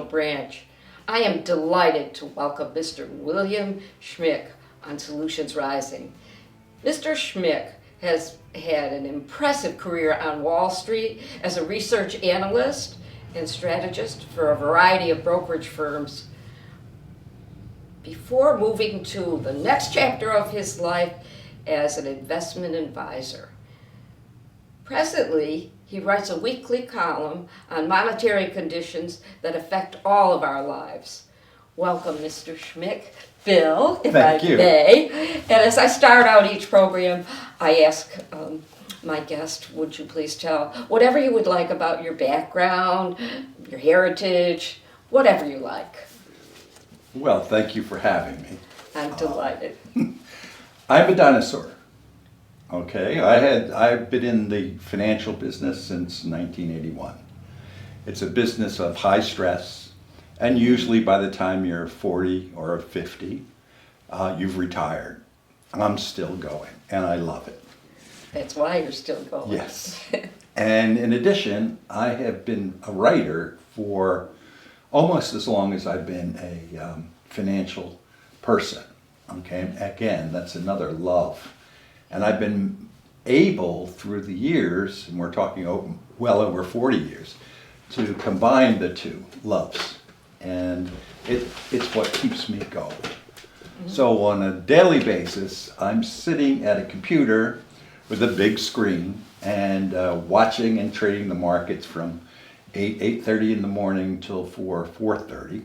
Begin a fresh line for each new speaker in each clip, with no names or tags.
branch. I am delighted to welcome Mr. William Schmick on Solutions Rising. Mr. Schmick has had an impressive career on Wall Street as a research analyst and strategist for a variety of brokerage firms before moving to the next chapter of his life as an investment advisor. Presently, he writes a weekly column on monetary conditions that affect all of our lives. Welcome, Mr. Schmick. Phil, if I may. And as I start out each program, I ask my guest, would you please tell whatever you would like about your background, your heritage, whatever you like.
Well, thank you for having me.
I'm delighted.
I'm a dinosaur. Okay, I've been in the financial business since 1981. It's a business of high stress, and usually by the time you're 40 or 50, you've retired. I'm still going, and I love it.
That's why you're still going.
Yes. And in addition, I have been a writer for almost as long as I've been a financial person. Okay, again, that's another love. And I've been able through the years, and we're talking well over 40 years, to combine the two loves. And it's what keeps me going. Mm-hmm. So on a daily basis, I'm sitting at a computer with a big screen and watching and trading the markets from 8:30 in the morning till 4:30.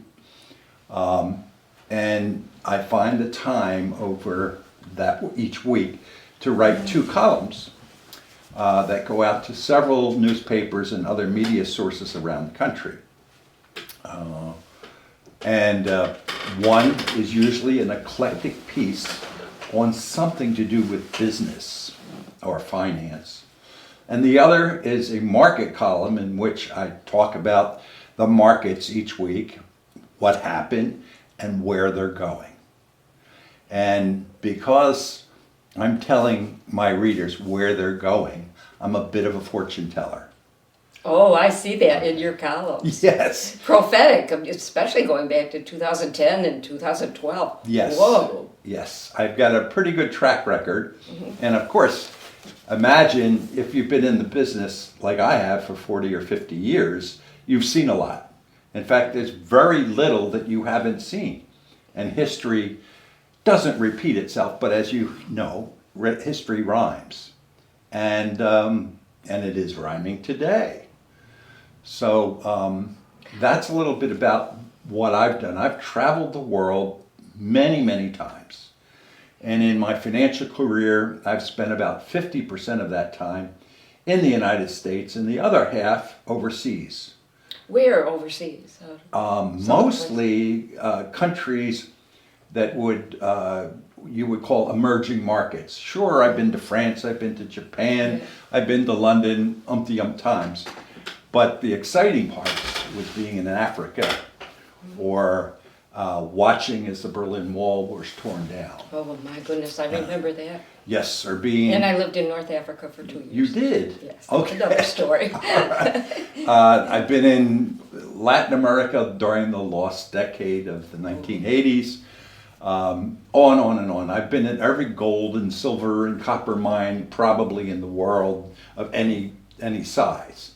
And I find the time over that each week to write two columns that go out to several newspapers and other media sources around the country. One is usually an eclectic piece on something to do with business or finance. And the other is a market column in which I talk about the markets each week, what happened, and where they're going. And because I'm telling my readers where they're going, I'm a bit of a fortune teller.
Oh, I see that in your columns.
Yes.
Prophetic, especially going back to 2010 and 2012.
Yes.
Whoa.
Yes. I've got a pretty good track record. Mm-hmm. And of course, imagine if you've been in the business like I have for 40 or 50 years, you've seen a lot. In fact, there's very little that you haven't seen. And history doesn't repeat itself, but as you know, history rhymes. And it is rhyming today. So that's a little bit about what I've done. I've traveled the world many, many times. And in my financial career, I've spent about 50% of that time in the United States and the other half overseas.
Where overseas?
Mostly countries that you would call emerging markets. Sure, I've been to France, I've been to Japan, I've been to London umpty-ump times. But the exciting part was being in Africa or watching as the Berlin Wall was torn down.
Oh my goodness, I remember that.
Yes, or being...
And I lived in North Africa for 2 years.
You did?
Yes,
okay.
Another story.
Right. I've been in Latin America during the lost decade of the 1980s. On and on. I've been in every gold and silver and copper mine probably in the world of any size.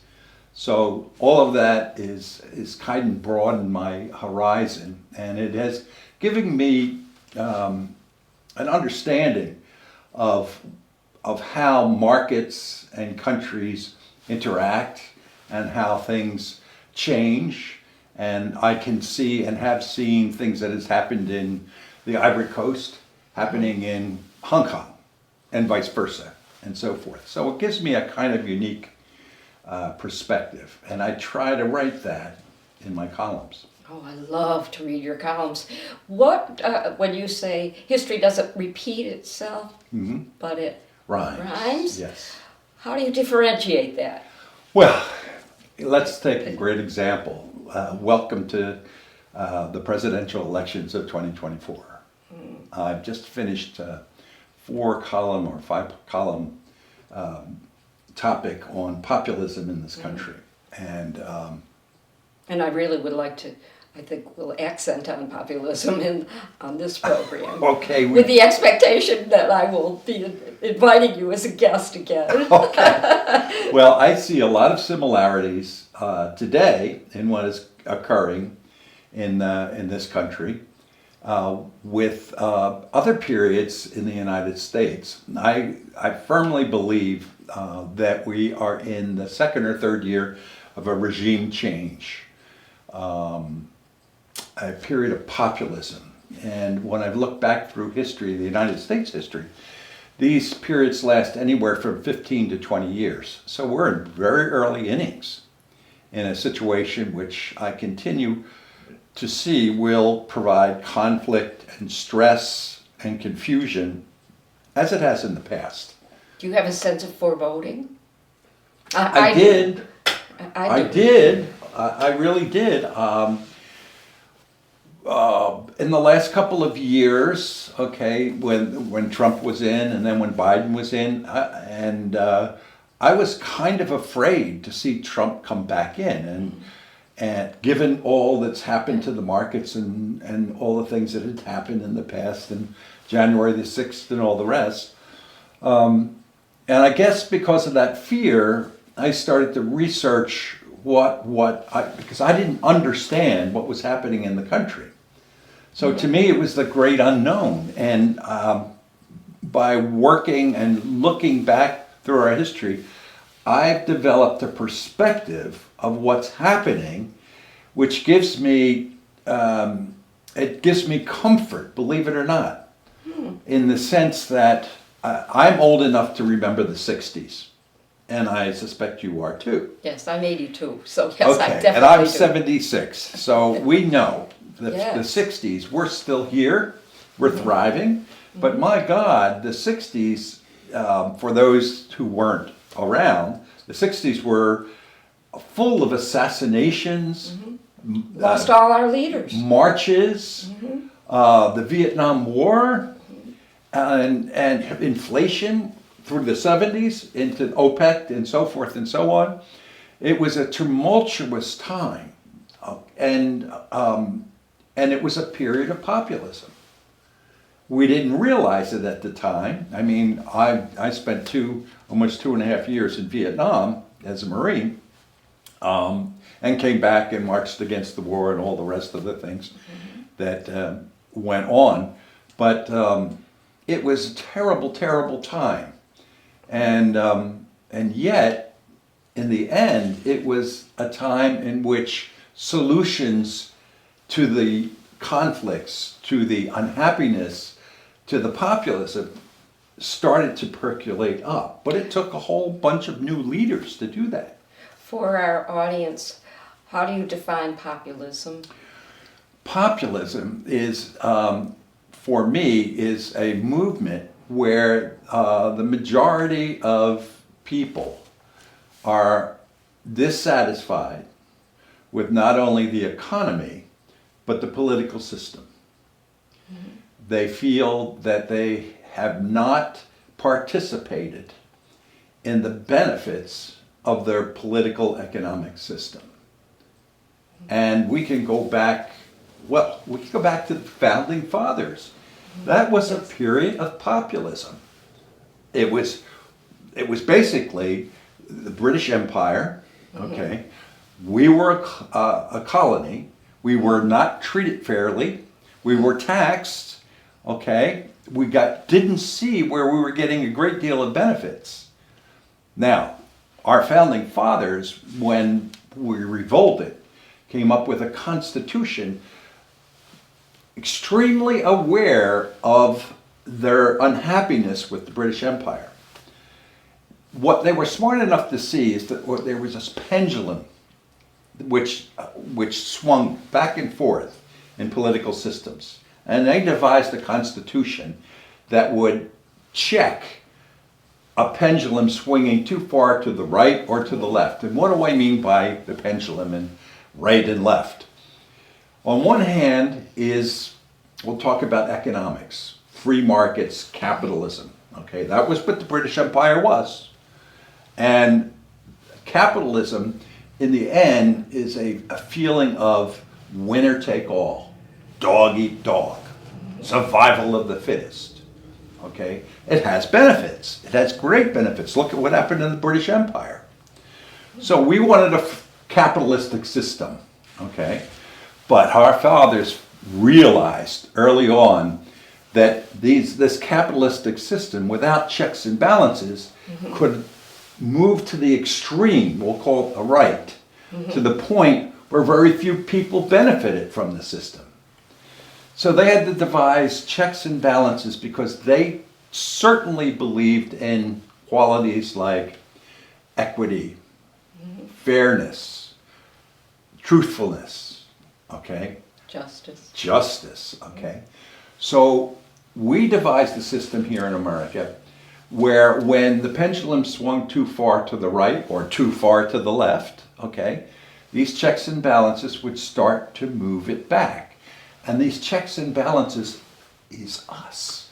So all of that is kind of broadened my horizon, and it has given me an understanding of how markets and countries interact and how things change. And I can see and have seen things that has happened in the Ivory Coast happening in Hong Kong and vice versa and so forth. So it gives me a kind of unique perspective, and I try to write that in my columns.
Oh, I love to read your columns. What, when you say history doesn't repeat itself, mm-hmm. but it rhymes?
Yes.
How do you differentiate that?
Well, let's take a great example. Welcome to the presidential elections of 2024. I've just finished a 4-column or 5-column topic on populism in this country. And
And I really would like to, I think we'll accent on populism on this program.
Okay.
With the expectation that I will be inviting you as a guest again.
Okay. Well, I see a lot of similarities today in what is occurring in this country with other periods in the United States. I firmly believe that we are in the second or third year of a regime change. A period of populism. And when I've looked back through history, the United States history, these periods last anywhere from 15 to 20 years. So we're in very early innings in a situation which I continue to see will provide conflict and stress and confusion as it has in the past.
Do you have a sense of foreboding?
I did.
I
really did. In the last couple of years, okay, when Trump was in and then when Biden was in, I was kind of afraid to see Trump come back in, and given all that's happened to the markets and all the things that had happened in the past and January the 6th and all the rest. And I guess because of that fear, I started to research because I didn't understand what was happening in the country. So to me, it was the great unknown. And by working and looking back through our history, I've developed a perspective of what's happening, which gives me comfort, believe it or not, in the sense that I'm old enough to remember the 60s. And I suspect you are too.
Yes, I'm 82, so yes,
okay.
I definitely
And I'm
do.
76, so we know the 60s, we're still here, we're thriving, but my God, the 60s, for those who weren't around, the 60s were full of assassinations,
lost all our leaders,
marches, the Vietnam War, and inflation through the 70s into OPEC and so forth and so on. It was a tumultuous time, and it was a period of populism. We didn't realize it at the time. I mean, I spent almost 2.5 years in Vietnam as a Marine, and came back and marched against the war and all the rest of the things that went on. But it was a terrible, terrible time. And yet, in the end, it was a time in which solutions to the conflicts, to the unhappiness, to the populism started to percolate up. But it took a whole bunch of new leaders to do that.
For our audience, how do you define populism?
Populism is, for me, is a movement where the majority of people are dissatisfied with not only the economy, but the political system. They feel that they have not participated in the benefits of their political economic system. And we can go back, to the founding fathers. That was a period of populism. It was basically the British Empire, okay? We were a colony. We were not treated fairly. We were taxed, okay? We didn't see where we were getting a great deal of benefits. Now, our founding fathers, when we revolted, came up with a constitution extremely aware of their unhappiness with the British Empire. What they were smart enough to see is that there was this pendulum which swung back and forth in political systems. And they devised a constitution that would check a pendulum swinging too far to the right or to the left. And what do I mean by the pendulum and right and left? On one hand we'll talk about economics, free markets, capitalism. Okay, that was what the British Empire was. And capitalism in the end, is a feeling of winner take all, dog eat dog, survival of the fittest. Okay? It has benefits. It has great benefits. Look at what happened in the British Empire. So we wanted a capitalistic system. Okay? But our fathers realized early on that this capitalistic system, without checks and balances, could move to the extreme, we'll call it the right, to the point where very few people benefited from the system. So they had to devise checks and balances because they certainly believed in qualities like equity, fairness, truthfulness, okay? Justice, okay? So we devised a system here in America where when the pendulum swung too far to the right or too far to the left, okay, these checks and balances would start to move it back. And these checks and balances is us.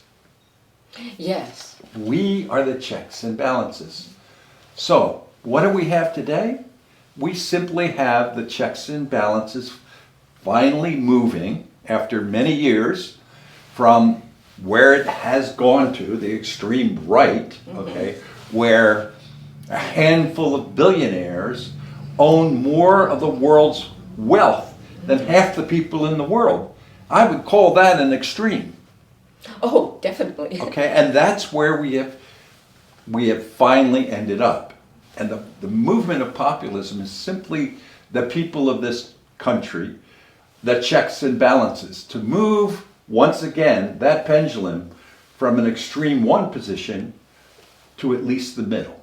Yes.
We are the checks and balances. So, what do we have today? We simply have the checks and balances finally moving after many years from where it has gone to, the extreme right, okay, where a handful of billionaires own more of the world's wealth than half the people in the world. I would call that an extreme.
Oh, definitely.
Okay, and that's where we have finally ended up. And the movement of populism is simply the people of this country, the checks and balances, to move once again that pendulum from an extreme one position to at least the middle.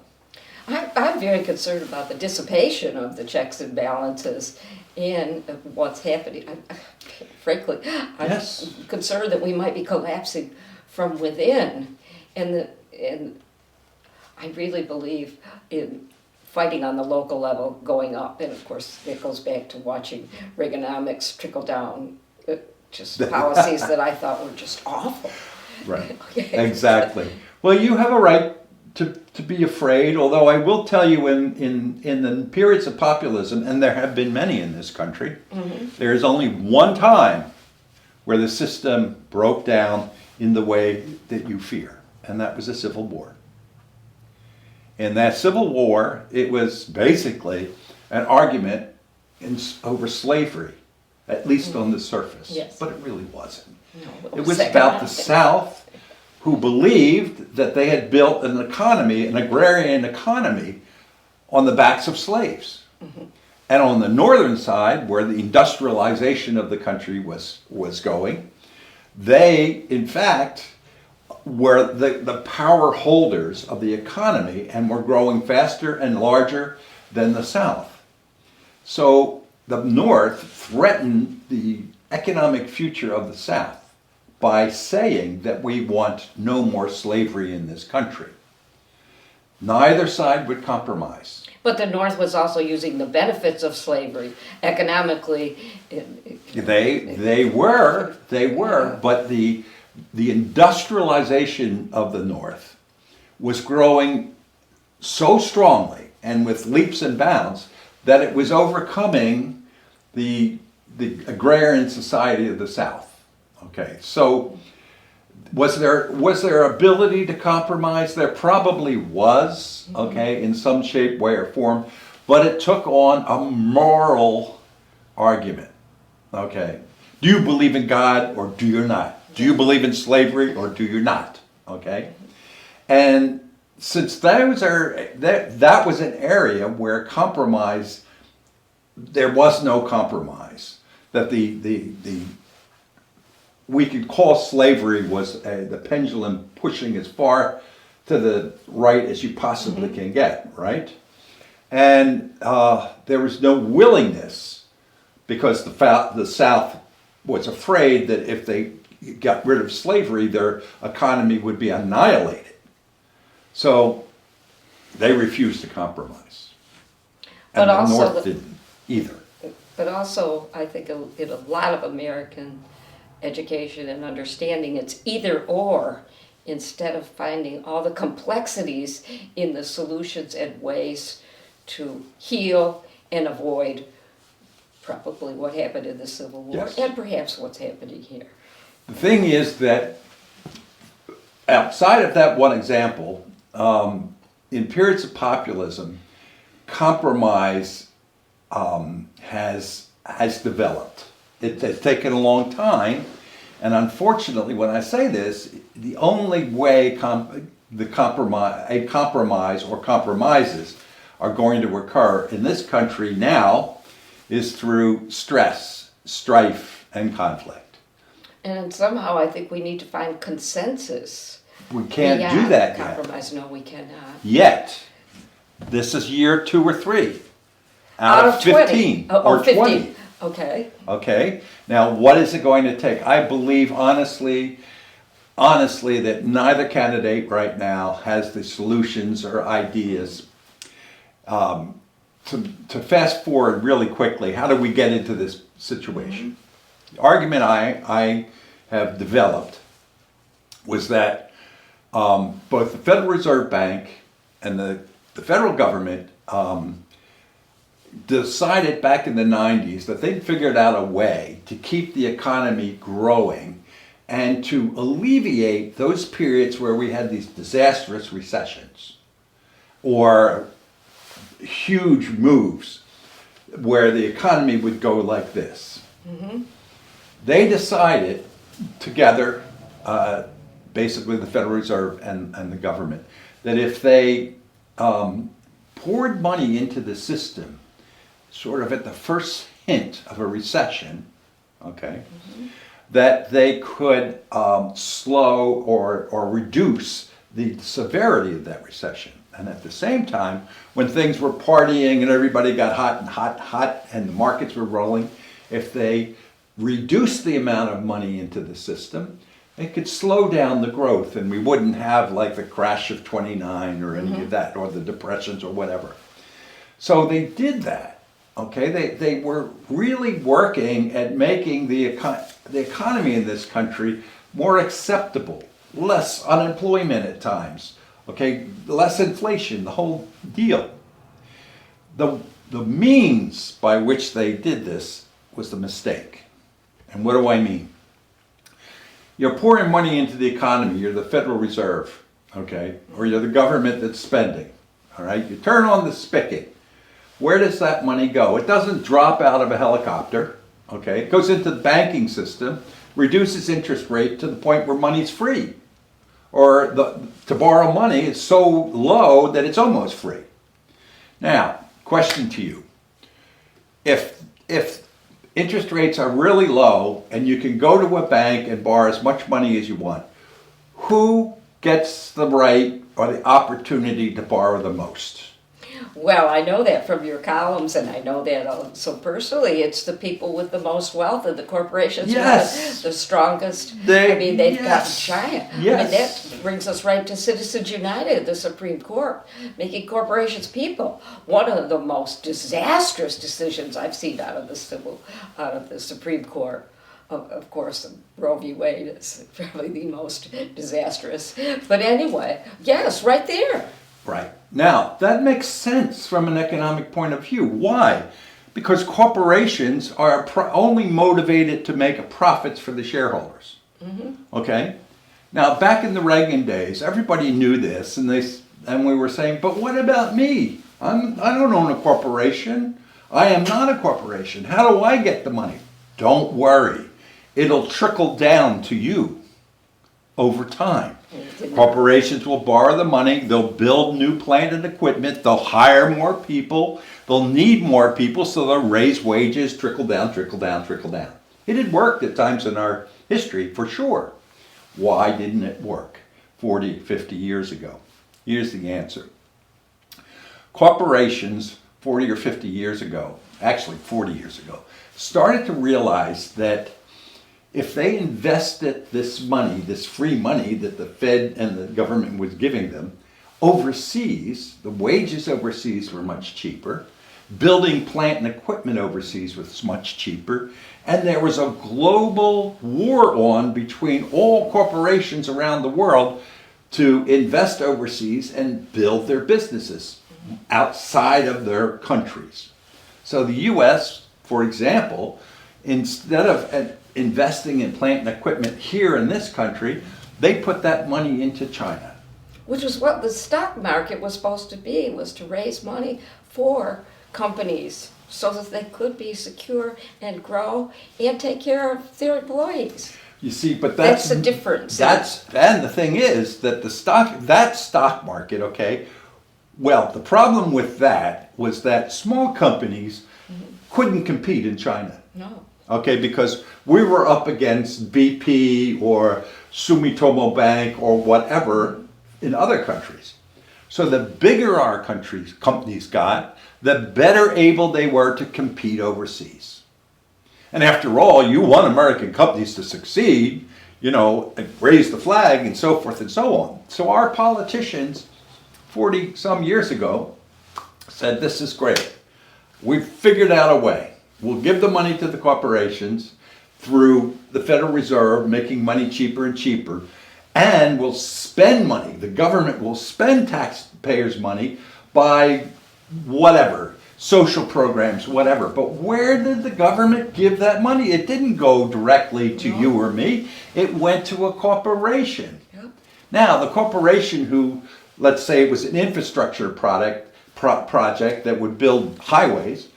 I'm very concerned about the dissipation of the checks and balances and what's happening. Frankly, I'm concerned that we might be collapsing from within, and I really believe in fighting on the local level going up, and of course it goes back to watching Reaganomics trickle down, just policies that I thought were just awful.
Right, exactly. Well, you have a right to be afraid, although I will tell you in the periods of populism, and there have been many in this country, there is only one time where the system broke down in the way that you fear, and that was a civil war. In that civil war, it was basically an argument over slavery, at least on the surface, but it really wasn't.
No,
it was about the South, who believed that they had built an economy, an agrarian economy, on the backs of slaves. And on the northern side, where the industrialization of the country was going, they, in fact, were the power holders of the economy and were growing faster and larger than the South. So the North threatened the economic future of the South by saying that we want no more slavery in this country. Neither side would compromise.
But the North was also using the benefits of slavery economically.
They were, but the industrialization of the North was growing so strongly and with leaps and bounds that it was overcoming the agrarian society of the South. Okay, so was there ability to compromise? There probably was, okay, in some shape, way, or form, but it took on a moral argument. Okay, do you believe in God or do you not? Do you believe in slavery or do you not? Okay, and since that was an area where compromise, there was no compromise. That we could call slavery was the pendulum pushing as far to the right as you possibly can get, right? And there was no willingness because the South was afraid that if they got rid of slavery, their economy would be annihilated. So they refused to compromise. And the North didn't either.
But also, I think in a lot of American education and understanding, it's either or, instead of finding all the complexities in the solutions and ways to heal and avoid probably what happened in the Civil War,
Yes.
and perhaps what's happening here.
The thing is that outside of that one example, in periods of populism, compromise has developed. It's taken a long time, and unfortunately, when I say this, the only way a compromise or compromises are going to occur in this country now is through stress, strife, and conflict.
And somehow I think we need to find consensus.
We can't do
beyond
that
compromise. No, we cannot.
yet. This is year 2 or 3 out of
20.
15
Oh,
or
50.
20.
Okay.
Okay, now what is it going to take? I believe honestly that neither candidate right now has the solutions or ideas. To fast forward really quickly, how do we get into this situation? The argument I have developed was that both the Federal Reserve Bank and the federal government decided back in the 90s that they'd figured out a way to keep the economy growing and to alleviate those periods where we had these disastrous recessions or huge moves where the economy would go like this. Mm-hmm. They decided together, basically the Federal Reserve and the government, that if they poured money into the system sort of at the first hint of a recession, okay, that they could slow or reduce the severity of that recession. And at the same time, when things were partying and everybody got hot and the markets were rolling, if they reduced the amount of money into the system, it could slow down the growth and we wouldn't have like the crash of 29 or any of that, or the depressions or whatever. So they did that. Okay, they were really working at making the economy in this country more acceptable, less unemployment at times, okay, less inflation, the whole deal. The means by which they did this was the mistake. And what do I mean? You're pouring money into the economy, you're the Federal Reserve, okay, or you're the government that's spending, all right? You turn on the spigot. Where does that money go? It doesn't drop out of a helicopter, okay? It goes into the banking system, reduces interest rate to the point where money's free. Or to borrow money is so low that it's almost free. Now, question to you. If interest rates are really low and you can go to a bank and borrow as much money as you want, who gets the right or the opportunity to borrow the most?
Well, I know that from your columns, and I know that also personally. It's the people with the most wealth and the corporations with the strongest. They've got giant.
Yes.
I mean, that brings us right to Citizens United, the Supreme Court, making corporations people. One of the most disastrous decisions I've seen out of the Supreme Court. Of course, Roe v. Wade is probably the most disastrous. But anyway, yes, right there.
Right. Now, that makes sense from an economic point of view. Why? Because corporations are only motivated to make profits for the shareholders. Mm-hmm. Okay? Now, back in the Reagan days, everybody knew this, and we were saying, but what about me? I don't own a corporation. I am not a corporation. How do I get the money? Don't worry. It'll trickle down to you over time. Corporations will borrow the money, they'll build new plant and equipment, they'll hire more people, they'll need more people, so they'll raise wages, trickle down, trickle down, trickle down. It had worked at times in our history, for sure. Why didn't it work 40, 50 years ago? Here's the answer. Corporations 40 or 50 years ago, actually 40 years ago, started to realize that if they invested this money, this free money that the Fed and the government was giving them, overseas, the wages overseas were much cheaper, building plant and equipment overseas was much cheaper, and there was a global war on between all corporations around the world to invest overseas and build their businesses outside of their countries. So the U.S., for example, instead of investing in plant and equipment here in this country, they put that money into China.
Which was what the stock market was supposed to be, was to raise money for companies so that they could be secure and grow and take care of their employees.
You see, but that's
the difference.
And the thing is that that stock market, okay, well, the problem with that was that small companies couldn't compete in China.
No.
Okay, because we were up against BP or Sumitomo Bank or whatever in other countries. So the bigger our companies got, the better able they were to compete overseas. And after all, you want American companies to succeed, and raise the flag and so forth and so on. So our politicians 40 some years ago said, this is great. We've figured out a way. We'll give the money to the corporations through the Federal Reserve, making money cheaper and cheaper, and we'll spend money. The government will spend taxpayers' money by whatever, social programs, whatever. But where did the government give that money? It didn't go directly to you or me. It went to a corporation. Yep. Now, the corporation who, let's say it was an infrastructure project that would build highways,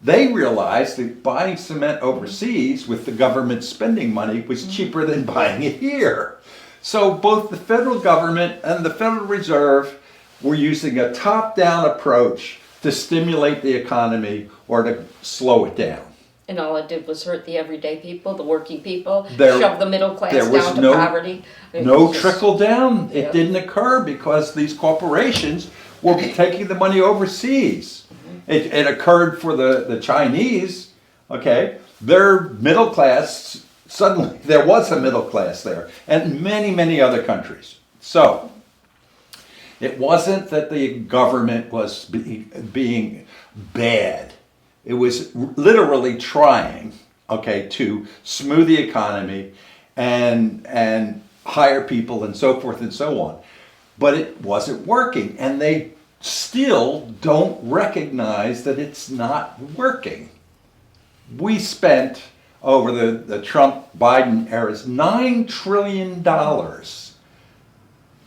they realized that buying cement overseas with the government spending money was cheaper than buying it here. So both the federal government and the Federal Reserve were using a top-down approach to stimulate the economy or to slow it down.
And all it did was hurt the everyday people, the working people, shove the middle class down to poverty.
No trickle down. It didn't occur because these corporations were taking the money overseas. It occurred for the Chinese, okay? Their middle class, suddenly there was a middle class there, and many, many other countries. So, it wasn't that the government was being bad. It was literally trying, okay, to smooth the economy and hire people and so forth and so on. But it wasn't working, and they still don't recognize that it's not working. We spent, over the Trump-Biden eras, $9 trillion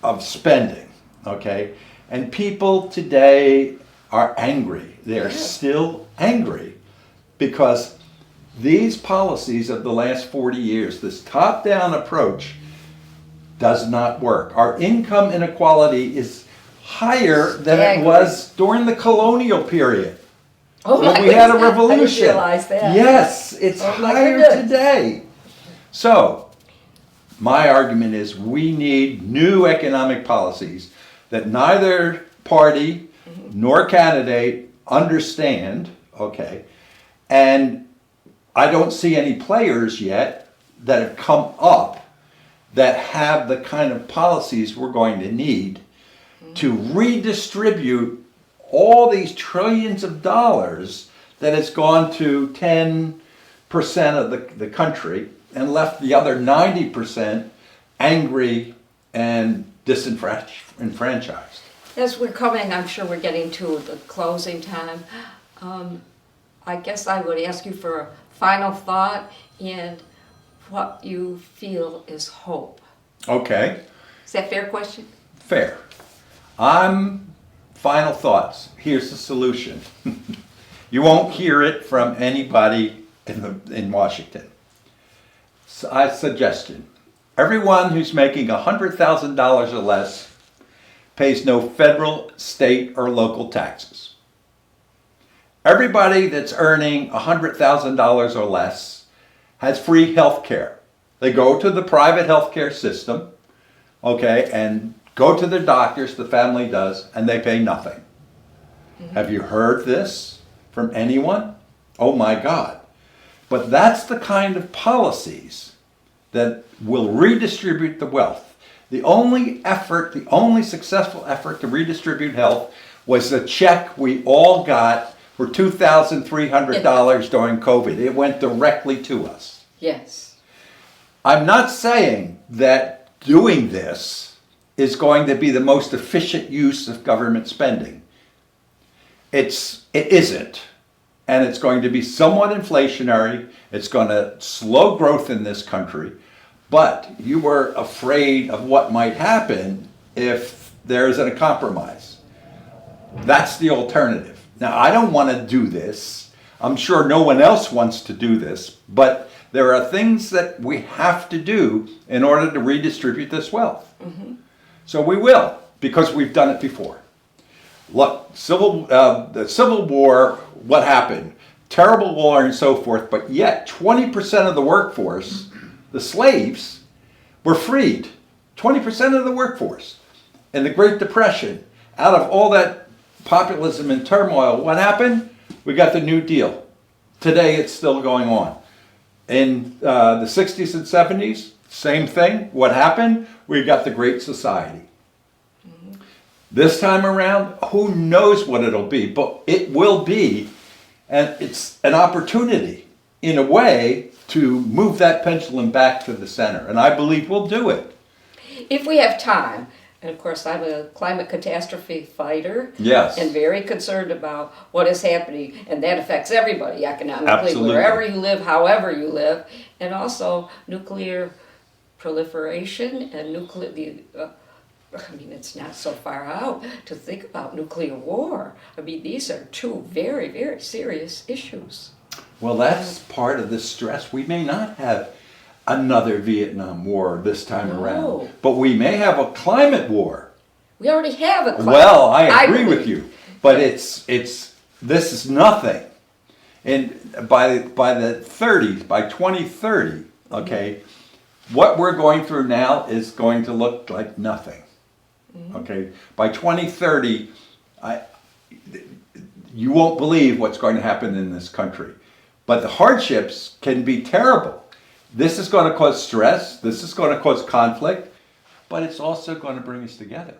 of spending, okay? And people today are angry. They're still angry because these policies of the last 40 years, this top-down approach, does not work. Our income inequality is higher than it was during the colonial period. When we had a revolution.
I didn't realize that.
Yes, it's higher today. So, my argument is we need new economic policies that neither party nor candidate understand, okay? And I don't see any players yet that have come up that have the kind of policies we're going to need to redistribute all these trillions of dollars that has gone to 10% of the country and left the other 90% angry and disenfranchised.
As we're coming, I'm sure we're getting to the closing time. I guess I would ask you for a final thought and what you feel is hope.
Okay.
Is that a fair question?
Fair. Final thoughts. Here's the solution. You won't hear it from anybody in Washington. So a suggestion. Everyone who's making $100,000 or less pays no federal, state, or local taxes. Everybody that's earning $100,000 or less has free health care. They go to the private health care system, okay, and go to their doctors, the family does, and they pay nothing. Have you heard this from anyone? Oh my God. But that's the kind of policies that will redistribute the wealth. The only successful effort to redistribute health was the check we all got for $2,300 during COVID. It went directly to us.
Yes.
I'm not saying that doing this is going to be the most efficient use of government spending. It isn't. and it's going to be somewhat inflationary. It's going to slow growth in this country, but you were afraid of what might happen if there isn't a compromise. That's the alternative. Now, I don't want to do this. I'm sure no one else wants to do this, but there are things that we have to do in order to redistribute this wealth. Mm-hmm. So we will, because we've done it before. Look, the Civil War, what happened? Terrible war and so forth, but yet 20% of the workforce, the slaves, were freed. 20% of the workforce. In the Great Depression, out of all that populism and turmoil, what happened? We got the New Deal. Today it's still going on. In the 60s and 70s, same thing. What happened? We got the Great Society. Mm-hmm. This time around, who knows what it'll be, but it will be, and it's an opportunity, in a way, to move that pendulum back to the center, and I believe we'll do it.
If we have time, and of course I'm a climate catastrophe fighter,
yes,
and very concerned about what is happening, and that affects everybody economically,
absolutely,
wherever you live, however you live, and also nuclear proliferation and I mean, it's not so far out to think about nuclear war. I mean, these are two very, very serious issues.
Well, that's part of the stress. We may not have another Vietnam War this time around, but we may have a climate war.
We already have a climate.
Well, I agree with you, but this is nothing. And by the 30s, by 2030, okay, what we're going through now is going to look like nothing. Mm-hmm. Okay, by 2030, you won't believe what's going to happen in this country. But the hardships can be terrible. This is going to cause stress. This is going to cause conflict. But it's also going to bring us together.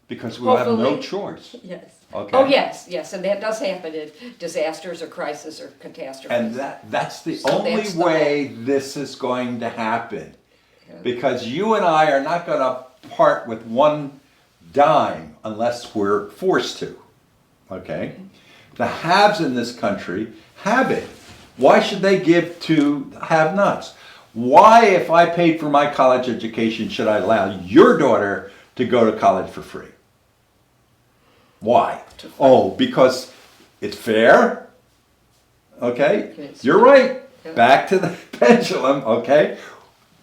Because we'll have no choice.
Yes.
Okay?
Oh, yes. And that does happen in disasters or crises or catastrophes.
And that's the only way this is going to happen. Yeah. Because you and I are not going to part with one dime unless we're forced to. Okay? The haves in this country have it. Why should they give to have-nots? Why, if I paid for my college education, should I allow your daughter to go to college for free? Why? Oh, because it's fair? Okay? You're right. Back to the pendulum, okay?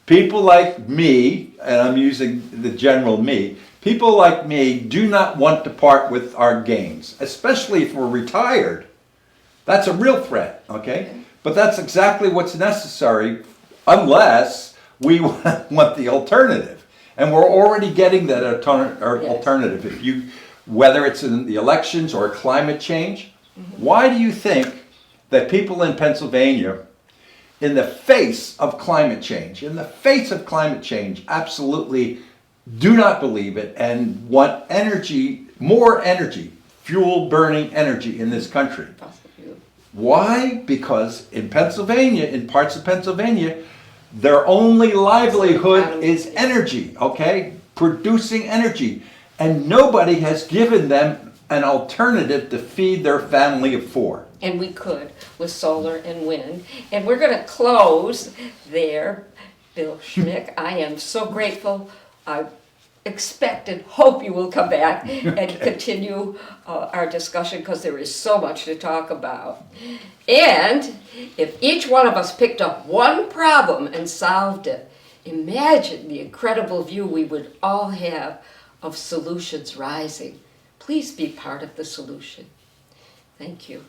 People like me, and I'm using the general me, people like me do not want to part with our gains, especially if we're retired. That's a real threat, okay? But that's exactly what's necessary unless we want the alternative. And we're already getting that alternative. If you, whether it's in the elections or climate change, why do you think that people in Pennsylvania, in the face of climate change, absolutely do not believe it and want energy, more energy, fuel-burning energy in this country? Why? Because in Pennsylvania, in parts of Pennsylvania, their only livelihood is energy, okay? Producing energy. And nobody has given them an alternative to feed their family of four.
And we could with solar and wind. And we're going to close there. Bill Schmick, I am so grateful. I expect and hope you will come back and continue our discussion, because there is so much to talk about. And if each one of us picked up one problem and solved it, imagine the incredible view we would all have of solutions rising. Please be part of the solution. Thank you.